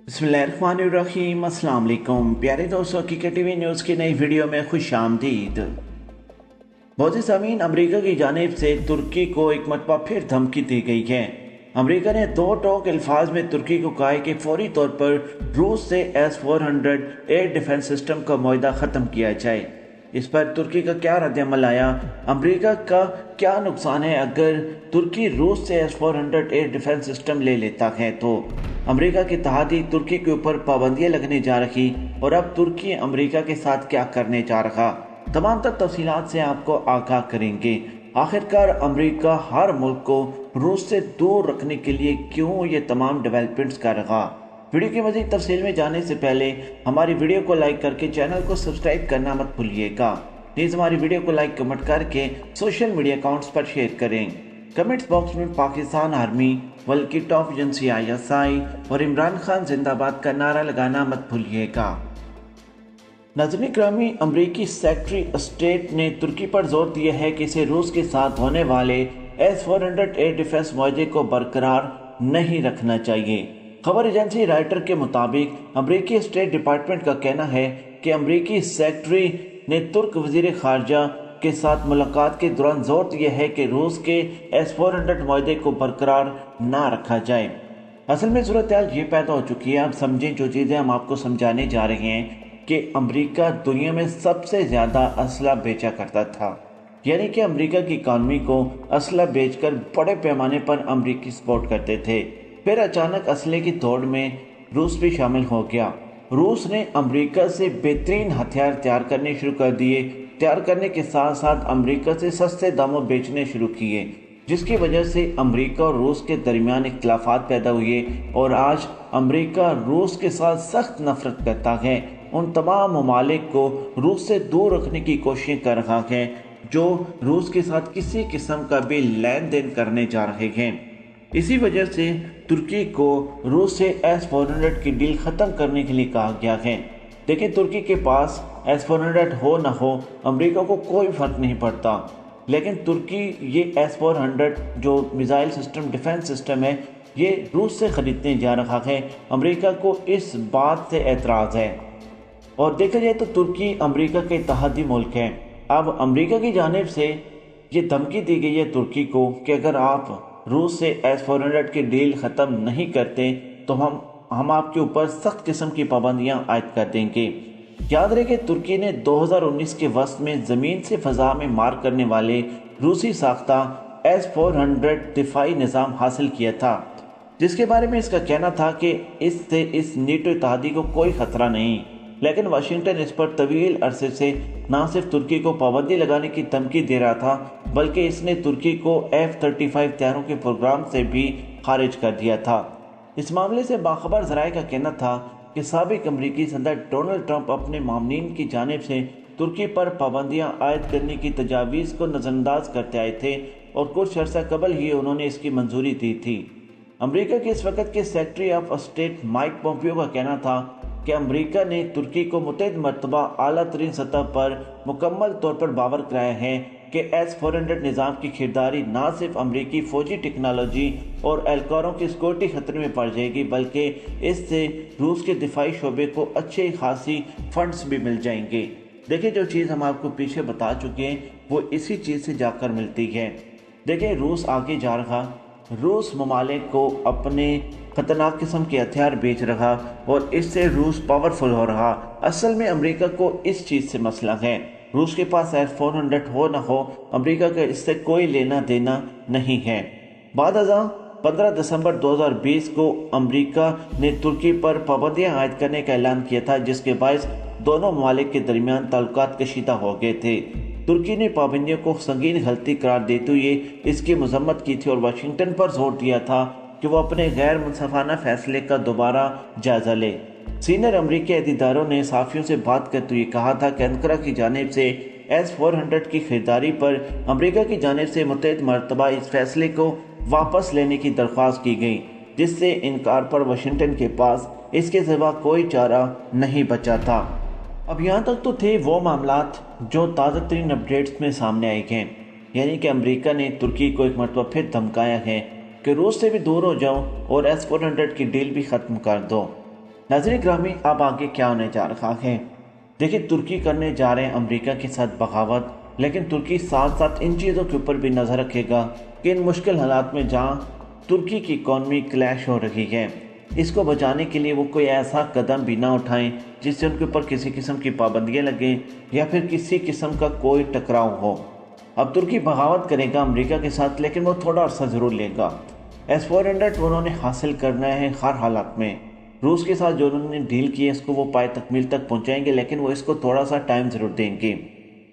बिस्मिल्लाहिर्रहमानिर्रहीम। अस्सलाम वालेकुम प्यारे दोस्तों, हकीकत टीवी न्यूज़ की नई वीडियो में खुश आमदीद। मोअज़्ज़िज़ सामीन, अमरीका की जानिब से तुर्की को एक मरतबा फिर धमकी दी गई है। अमरीका ने दो टोक अल्फाज में तुर्की को कहा है कि फौरी तौर पर रूस से S-400 एयर डिफेंस सिस्टम का मुआहदा ख़त्म किया जाए। इस पर तुर्की का क्या रद्द-ए-अमल आया? अमरीका का क्या नुकसान है अगर तुर्की रूस से S-400 एयर डिफेंस सिस्टम ले लेता है? तो अमरीका की इत्तेहादी तुर्की के ऊपर पाबंदियां लगने जा रही और अब तुर्की अमरीका के साथ क्या करने जा रहा, तमाम तफसीलात से आपको आगाह करेंगे। आखिरकार अमरीका हर मुल्क को रूस से दूर रखने के लिए क्यों ये तमाम डेवलपमेंट्स कर रहा? वीडियो की मज़ीद तफसील में जाने से पहले हमारी वीडियो को लाइक करके चैनल को सब्सक्राइब करना मत भूलिएगा। प्लीज़ हमारी वीडियो को लाइक कमेंट करके सोशल मीडिया अकाउंट्स पर शेयर करें। कमेंट्स बॉक्स में पाकिस्तान आर्मी, बल्कि टॉप एजेंसी ISI और इमरान खान जिंदाबाद का नारा लगाना मत भूलिएगा। नाज़रीन इकरामी, अमरीकी सेक्रेटरी स्टेट ने तुर्की पर जोर दिया है कि इसे रूस के साथ होने वाले S-400 एयर डिफेंस मुआहदे को बरकरार नहीं रखना चाहिए। खबर एजेंसी राइटर के मुताबिक अमरीकी स्टेट डिपार्टमेंट का कहना है कि अमरीकी सेक्रेटरी ने तुर्क वजीर खारजा के साथ मुलाकात के दौरान जोर दिया है कि रूस के S-400 मुआहदे को बरकरार ना रखा जाए। असल में सूरत हाल ये पैदा हो चुकी है। आप समझें, जो चीज़ें हम आपको समझाने जा रहे हैं कि अमेरिका दुनिया में सबसे ज़्यादा असला बेचा करता था, यानी कि अमेरिका की इकानमी को असला बेचकर बड़े पैमाने पर अमेरिकी सपोर्ट करते थे। फिर अचानक असले की दौड़ में रूस भी शामिल हो गया। रूस ने अमेरिका से बेहतरीन हथियार तैयार करने शुरू कर दिए। तैयार करने के साथ साथ अमेरिका से सस्ते दामों बेचने शुरू किए, जिसकी वजह से अमेरिका और रूस के दरमियान इख्तिलाफात पैदा हुए और आज अमेरिका रूस के साथ सख्त नफरत करता है। उन तमाम ममालिक को रूस से दूर रखने की कोशिशें कर रहा है जो रूस के साथ किसी किस्म का भी लेन देन करने जा रहे हैं। इसी वजह से तुर्की को रूस से S-400 की डील ख़त्म करने के लिए कहा गया है। देखिए, तुर्की के पास S-400 हो ना हो अमेरिका को कोई फ़र्क नहीं पड़ता, लेकिन तुर्की ये S-400 जो मिसाइल सिस्टम, डिफेंस सिस्टम है, ये रूस से ख़रीदने जा रहा है। अमेरिका को इस बात से एतराज़ है और देखा जाए तो तुर्की अमेरिका के इत्तेहादी मुल्क है। अब अमेरिका की जानिब से ये धमकी दी गई है तुर्की को कि अगर आप रूस से S-400 की डील ख़त्म नहीं करते तो हम आपके ऊपर सख्त किस्म की पाबंदियां आयद कर देंगे। याद रहे कि तुर्की ने 2019 के वस्त में ज़मीन से फ़ज़ा में मार करने वाले रूसी साख्ता S-400 दिफाई निज़ाम हासिल किया था, जिसके बारे में इसका कहना था कि इससे इस नेटो इत्तेहादी को कोई ख़तरा नहीं। लेकिन वाशिंगटन इस पर तवील अरसे से न सिर्फ तुर्की को पाबंदी लगाने की धमकी दे रहा था, बल्कि इसने तुर्की को F-35 तैयारों के प्रोग्राम से भी खारिज कर दिया था। इस मामले से बाखबर ज़राए का कहना था कि साबिक अमरीकी सदर डोनाल्ड ट्रंप अपने मामलीन की जानिब से तुर्की पर पाबंदियां आयद करने की तजावीज़ को नज़रअंदाज करते आए थे और कुछ अर्सा कबल ही उन्होंने इसकी मंजूरी दी थी। अमरीका के इस वक्त के secretary of state Mike Pompeo का कहना था कि अमेरिका ने तुर्की को मुतअद्दिद मरतबा आला तरीन सतह पर मुकम्मल तौर पर बावर कराया है कि S-400 निज़ाम की खरीदारी न सिर्फ अमरीकी फ़ौजी टेक्नोलॉजी और एहलकारों की सिक्योरिटी खतरे में पड़ जाएगी, बल्कि इससे रूस के दिफाई शोबे को अच्छे खासी फंड्स भी मिल जाएंगे। देखिए, जो चीज़ हम आपको पीछे बता चुके हैं वो इसी चीज़ से जाकर मिलती है। देखिए, रूस आगे जा रहा, रूस ममालिक को अपने खतरनाक किस्म के हथियार बेच रहा और इससे रूस पावरफुल हो रहा। असल में अमेरिका को इस चीज़ से मसला है। रूस के पास S-400 हो ना हो, अमेरिका का इससे कोई लेना देना नहीं है। बाद 15 दिसंबर 2020 को अमेरिका ने तुर्की पर पाबंदियां आयद करने का ऐलान किया था, जिसके बायस दोनों ममालिक के दरमियान ताल्लुकात कशीदा हो गए थे। तुर्की ने पाबंदियों को संगीन गलती करार देते हुए इसकी मजम्मत की थी और वाशिंगटन पर जोर दिया था कि वो अपने गैर मुनसफाना फैसले का दोबारा जायजा ले। सीनियर अमरीकी अहदेदारों ने साफियों से बात करते हुए कहा था कि अंकारा की जानिब से S-400 की खरीदारी पर अमरीका की जानिब से मुतअद्दिद मरतबा इस फैसले को वापस लेने की दरख्वास्त की गई, जिससे इनकार पर वाशिंगटन के पास इसके सिवा कोई चारा नहीं बचा था। अब यहाँ तक तो थे वो मामलात जो ताज़ा तरीन अपडेट्स में सामने आए हैं, यानी कि अमरीका ने तुर्की को एक मरतबा फिर धमकाया है कि रूस से भी दूर हो जाओ और S-400 की डील भी ख़त्म कर दो। नाज़रीन ग्रामी, अब आगे क्या होने जा रहा है? देखिए, तुर्की करने जा रहे हैं अमेरिका के साथ बगावत, लेकिन तुर्की साथ साथ इन चीज़ों के ऊपर भी नज़र रखेगा कि इन मुश्किल हालात में जहाँ तुर्की की इकॉनमी क्लैश हो रही है, इसको बचाने के लिए वो कोई ऐसा कदम भी ना उठाएं जिससे उनके ऊपर किसी किस्म की पाबंदियां लगें या फिर किसी किस्म का कोई टकराव हो। अब तुर्की बगावत करेगा अमेरिका के साथ, लेकिन वो थोड़ा अरसा ज़रूर लेगा। S-400 उन्होंने हासिल करना है हर हालात में। रूस के साथ जो उन्होंने डील की है इसको वो पाए तकमील तक पहुंचाएंगे, लेकिन वो इसको थोड़ा सा टाइम ज़रूर देंगे।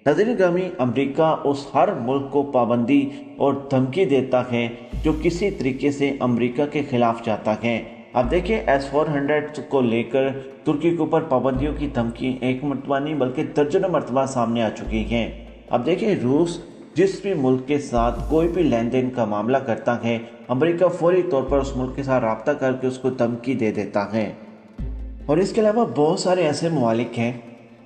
नाज़रीन ग्रामी, अमेरिका उस हर मुल्क को पाबंदी और धमकी देता है जो किसी तरीके से अमेरिका के खिलाफ जाता है। अब देखिए, S-400 को लेकर तुर्की के ऊपर पाबंदियों की धमकी एक मरतबा नहीं बल्कि दर्जनों मरतबा सामने आ चुकी हैं। अब देखिए, रूस जिस भी मुल्क के साथ कोई भी लेन देन का मामला करता है, अमेरिका फौरी तौर पर उस मुल्क के साथ रब्ता करके उसको धमकी दे देता है। और इसके अलावा बहुत सारे ऐसे ममालिक हैं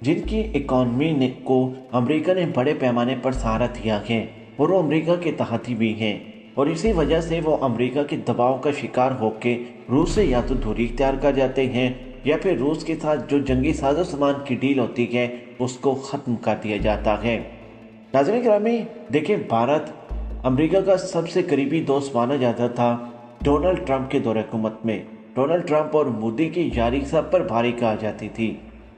जिनकी इकॉनमी को अमेरिका ने बड़े पैमाने पर सहारा दिया है और वो अमेरिका के तहती भी हैं, और इसी वजह से वो अमेरिका के दबाव का शिकार होकर रूस से या तो दूरी इख्तियार कर जाते हैं या फिर रूस के साथ जो जंगी साजो सामान की डील होती है उसको ख़त्म कर दिया जाता है। नाज़रीन ग्रामी, देखिए, भारत अमेरिका का सबसे करीबी दोस्त माना जाता था डोनाल्ड ट्रंप के दौरे हुकूमत में। डोनाल्ड ट्रंप और मोदी की यारी सब पर भारी कहा जाती थी,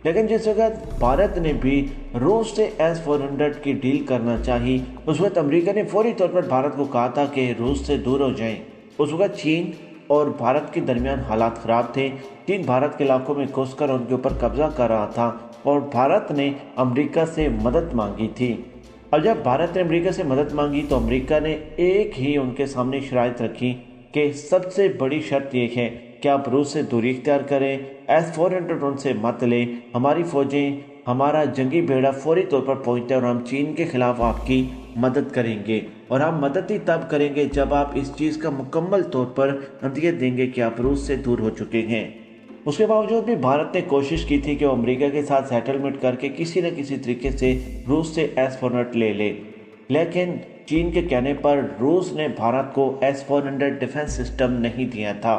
लेकिन जिस वक्त भारत ने भी रूस से S-400 की डील करना चाही, उस वक्त अमेरिका ने फौरी तौर पर भारत को कहा था कि रूस से दूर हो जाएं। उस वक्त चीन और भारत के दरमियान हालात ख़राब थे। चीन भारत के इलाकों में घुसकर उनके ऊपर कब्जा कर रहा था और भारत ने अमेरिका से मदद मांगी थी। और जब भारत ने अमेरिका से मदद मांगी तो अमेरिका ने एक ही उनके सामने शराइत रखी कि सबसे बड़ी शर्त ये है कि आप रूस से दूरी इख्तियार करें, S-400 उनसे मत लें, हमारी फ़ौजें, हमारा जंगी बेड़ा फौरी तौर पर पहुँचते और हम चीन के ख़िलाफ़ आपकी मदद करेंगे। और हम मदद ही तब करेंगे जब आप इस चीज़ का मुकम्मल तौर पर नतीजा देंगे कि आप रूस से दूर हो चुके हैं। उसके बावजूद भी भारत ने कोशिश की थी कि वो अमेरिका के साथ सेटलमेंट करके किसी न किसी तरीके से रूस से S-400 ले, लेकिन चीन के कहने पर रूस ने भारत को S-400 डिफेंस सिस्टम नहीं दिया था।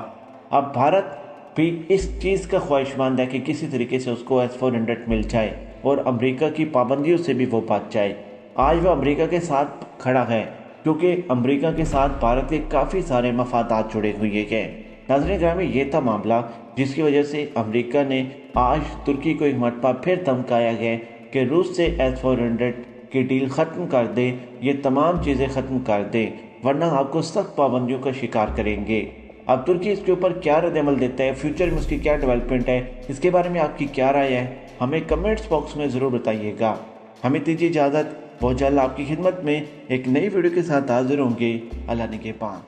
अब भारत भी इस चीज़ का ख्वाहिशमंद है कि किसी तरीके से उसको S-400 मिल जाए और अमेरिका की पाबंदियों से भी वो बच जाए। आज वो अमेरिका के साथ खड़ा है क्योंकि अमेरिका के साथ भारत के काफ़ी सारे मफादात जुड़े हुए हैं। नाज़रीन ग्रामी, ये था मामला जिसकी वजह से अमेरिका ने आज तुर्की को एक मरतबा फिर धमकाया है कि रूस से S-400 की डील ख़त्म कर दे, ये तमाम चीज़ें ख़त्म कर दे, वरना आपको सख्त पाबंदियों का शिकार करेंगे। अब तुर्की इसके ऊपर क्या रद्द-ए-अमल देता है, फ्यूचर में उसकी क्या डेवलपमेंट है, इसके बारे में आपकी क्या राय है, हमें कमेंट्स बॉक्स में ज़रूर बताइएगा। हमें दीजिए इजाज़त, बहुत जल्द आपकी खिदमत में एक नई वीडियो के साथ हाजिर होंगे। अल्लाह निगहबान।